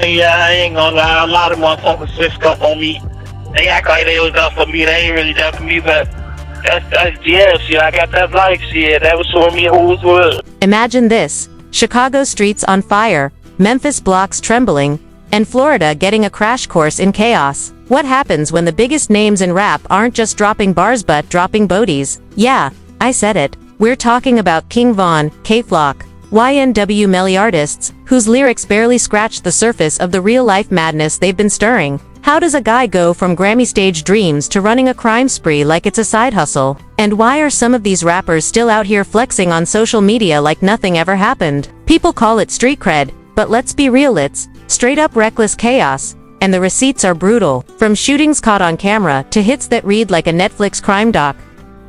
Yeah, I ain't gonna lie. A lot of motherfuckers switched up on me. They act like they was up for me. They ain't really up for me, but yeah, shit. I got that life, shit. That was showing me who was what. Imagine this: Chicago streets on fire, Memphis blocks trembling, and Florida getting a crash course in chaos. What happens when the biggest names in rap aren't just dropping bars but dropping bodies? Yeah, I said it. We're talking about King Von, K-Flock, YNW Melly artists, whose lyrics barely scratched the surface of the real-life madness they've been stirring. How does a guy go from Grammy stage dreams to running a crime spree like it's a side hustle? And why are some of these rappers still out here flexing on social media like nothing ever happened? People call it street cred, but let's be real, it's straight-up reckless chaos. And the receipts are brutal, from shootings caught on camera to hits that read like a Netflix crime doc.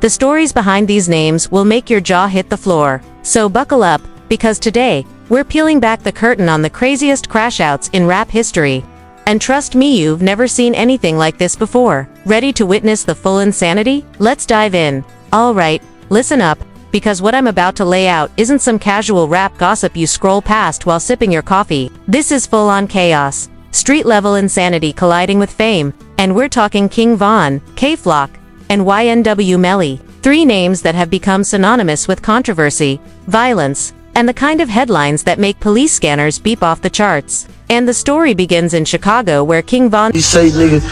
The stories behind these names will make your jaw hit the floor. So buckle up, because today, we're peeling back the curtain on the craziest crash-outs in rap history. And trust me, you've never seen anything like this before. Ready to witness the full insanity? Let's dive in. Alright, listen up, because what I'm about to lay out isn't some casual rap gossip you scroll past while sipping your coffee. This is full-on chaos. Street-level insanity colliding with fame, and we're talking King Von, K-Flock, and YNW Melly. Three names that have become synonymous with controversy, violence, and the kind of headlines that make police scanners beep off the charts. And the story begins in Chicago, where King Von... You say, nigga,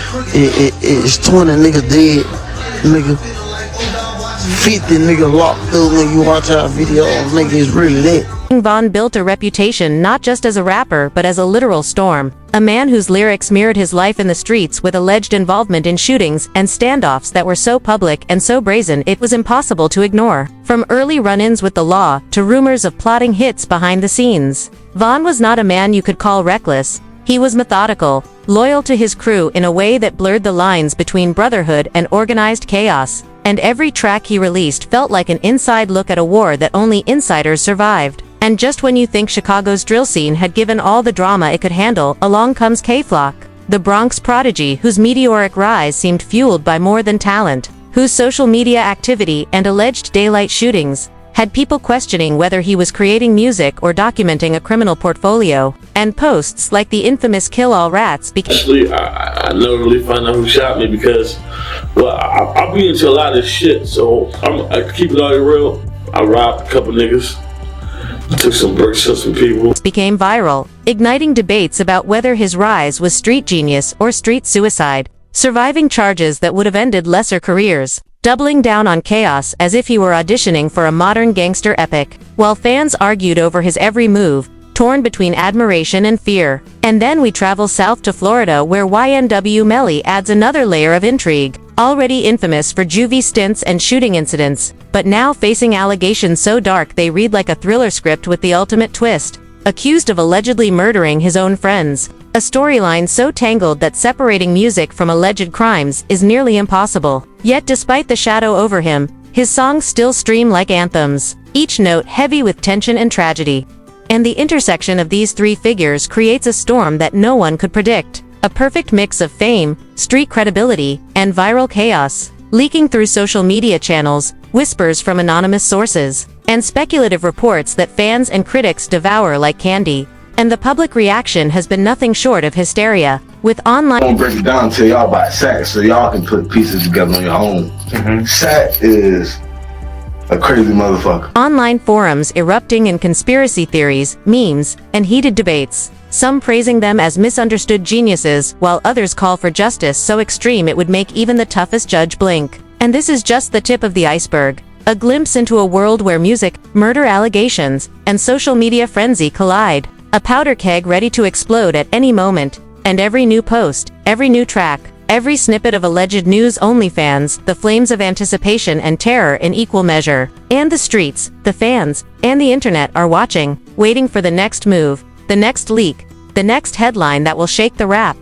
it's 20 niggas dead, nigga. 50 nigga locked up when you watch our video, nigga, it's really that. King Von built a reputation not just as a rapper but as a literal storm. A man whose lyrics mirrored his life in the streets, with alleged involvement in shootings and standoffs that were so public and so brazen it was impossible to ignore. From early run-ins with the law to rumors of plotting hits behind the scenes. Von was not a man you could call reckless. He was methodical, loyal to his crew in a way that blurred the lines between brotherhood and organized chaos. And every track he released felt like an inside look at a war that only insiders survived. And just when you think Chicago's drill scene had given all the drama it could handle, along comes K-Flock, the Bronx prodigy whose meteoric rise seemed fueled by more than talent, whose social media activity and alleged daylight shootings had people questioning whether he was creating music or documenting a criminal portfolio. And posts like the infamous Kill All Rats became... Actually, I never really found out who shot me because, well, I'll be into a lot of this shit, so I keep it all real. I robbed a couple niggas. Took some bricks from some people. Became viral, igniting debates about whether his rise was street genius or street suicide, surviving charges that would have ended lesser careers, doubling down on chaos as if he were auditioning for a modern gangster epic, while fans argued over his every move, torn between admiration and fear. And then we travel south to Florida, where YNW Melly adds another layer of intrigue. Already infamous for juvie stints and shooting incidents, but now facing allegations so dark they read like a thriller script with the ultimate twist. Accused of allegedly murdering his own friends. A storyline so tangled that separating music from alleged crimes is nearly impossible. Yet despite the shadow over him, his songs still stream like anthems, each note heavy with tension and tragedy. And the intersection of these three figures creates a storm that no one could predict. A perfect mix of fame, street credibility, and viral chaos, leaking through social media channels, whispers from anonymous sources, and speculative reports that fans and critics devour like candy. And the public reaction has been nothing short of hysteria, with online... I'm gonna break it down and tell y'all about Sack so y'all can put pieces together on your own. Sack is a crazy motherfucker. Online forums erupting in conspiracy theories, memes, and heated debates. Some praising them as misunderstood geniuses, while others call for justice so extreme it would make even the toughest judge blink. And this is just the tip of the iceberg. A glimpse into a world where music, murder allegations, and social media frenzy collide. A powder keg ready to explode at any moment. And every new post, every new track, every snippet of alleged news only fans the flames of anticipation and terror in equal measure. And the streets, the fans, and the internet are watching, waiting for the next move, the next leak, the next headline that will shake the rap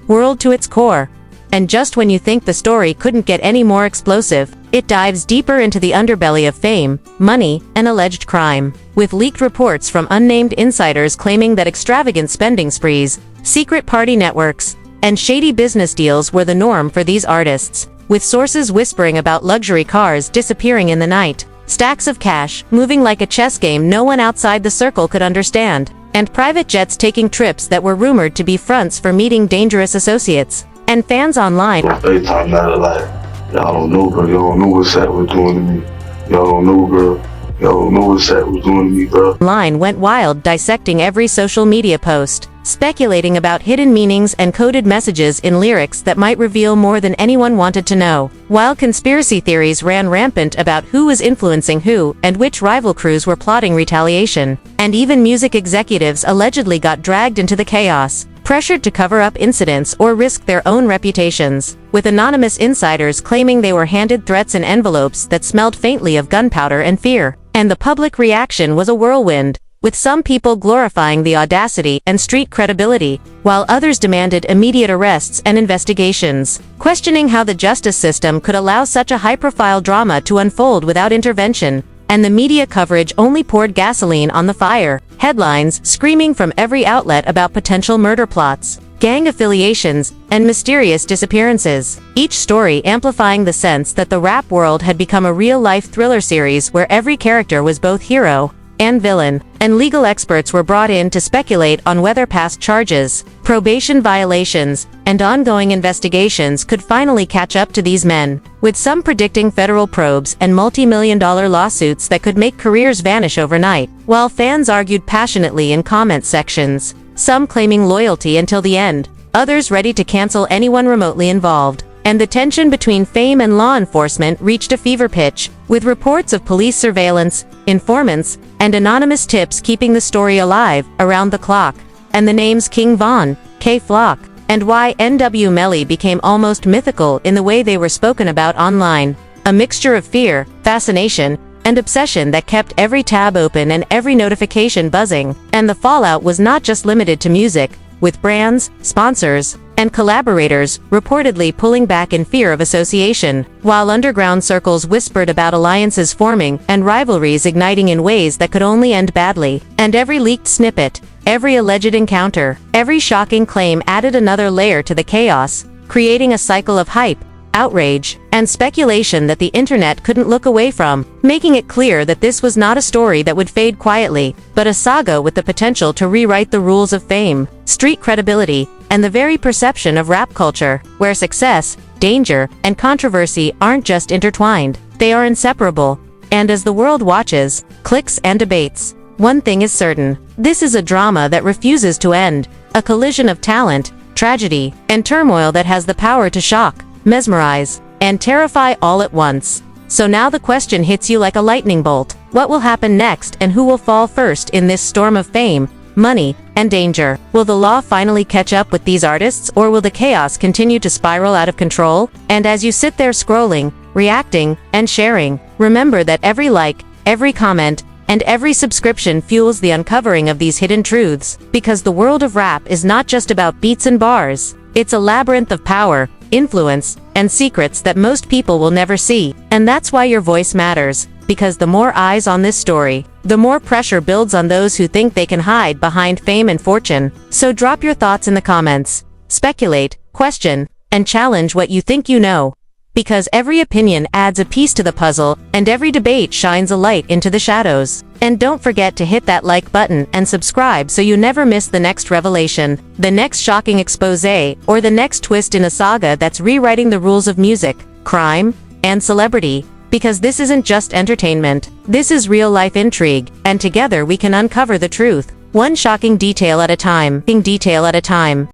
world to its core. And just when you think the story couldn't get any more explosive, it dives deeper into the underbelly of fame, money, and alleged crime, with leaked reports from unnamed insiders claiming that extravagant spending sprees, secret party networks, and shady business deals were the norm for these artists, with sources whispering about luxury cars disappearing in the night, stacks of cash moving like a chess game no one outside the circle could understand, and private jets taking trips that were rumored to be fronts for meeting dangerous associates. And fans online FaceTime that like, y'all don't know, bro. Y'all don't know what Sat was doing to me. Y'all don't know, bro. Y'all don't know what Sat was doing to me, bro. Online went wild, dissecting every social media post, speculating about hidden meanings and coded messages in lyrics that might reveal more than anyone wanted to know. While conspiracy theories ran rampant about who was influencing who and which rival crews were plotting retaliation, and even music executives allegedly got dragged into the chaos, pressured to cover up incidents or risk their own reputations, with anonymous insiders claiming they were handed threats in envelopes that smelled faintly of gunpowder and fear. And the public reaction was a whirlwind, with some people glorifying the audacity and street credibility, while others demanded immediate arrests and investigations, questioning how the justice system could allow such a high-profile drama to unfold without intervention. And the media coverage only poured gasoline on the fire, headlines screaming from every outlet about potential murder plots, gang affiliations, and mysterious disappearances, each story amplifying the sense that the rap world had become a real-life thriller series where every character was both hero and villain, and legal experts were brought in to speculate on whether past charges, probation violations, and ongoing investigations could finally catch up to these men, with some predicting federal probes and multi-million-dollar lawsuits that could make careers vanish overnight, while fans argued passionately in comment sections, some claiming loyalty until the end, others ready to cancel anyone remotely involved. And the tension between fame and law enforcement reached a fever pitch, with reports of police surveillance, informants, and anonymous tips keeping the story alive around the clock. And the names King Von, K-Flock, and YNW Melly became almost mythical in the way they were spoken about online. A mixture of fear, fascination, and obsession that kept every tab open and every notification buzzing. And the fallout was not just limited to music, with brands, sponsors, and collaborators reportedly pulling back in fear of association, while underground circles whispered about alliances forming and rivalries igniting in ways that could only end badly. And every leaked snippet, every alleged encounter, every shocking claim added another layer to the chaos, creating a cycle of hype, outrage, and speculation that the internet couldn't look away from, making it clear that this was not a story that would fade quietly, but a saga with the potential to rewrite the rules of fame, street credibility, and the very perception of rap culture, where success, danger, and controversy aren't just intertwined, they are inseparable. And as the world watches, clicks and debates, one thing is certain: this is a drama that refuses to end, a collision of talent, tragedy, and turmoil that has the power to shock, mesmerize, and terrify all at once. So now the question hits you like a lightning bolt. What will happen next, and who will fall first in this storm of fame, money, and danger? Will the law finally catch up with these artists, or will the chaos continue to spiral out of control? And as you sit there scrolling, reacting, and sharing, remember that every like, every comment, and every subscription fuels the uncovering of these hidden truths, because the world of rap is not just about beats and bars. It's a labyrinth of power, influence, and secrets that most people will never see. And that's why your voice matters, because the more eyes on this story, the more pressure builds on those who think they can hide behind fame and fortune. So drop your thoughts in the comments, speculate, question, and challenge what you think you know. Because every opinion adds a piece to the puzzle, and every debate shines a light into the shadows. And don't forget to hit that like button and subscribe so you never miss the next revelation, the next shocking expose, or the next twist in a saga that's rewriting the rules of music, crime, and celebrity. Because this isn't just entertainment, this is real-life intrigue, and together we can uncover the truth, one shocking detail at a time.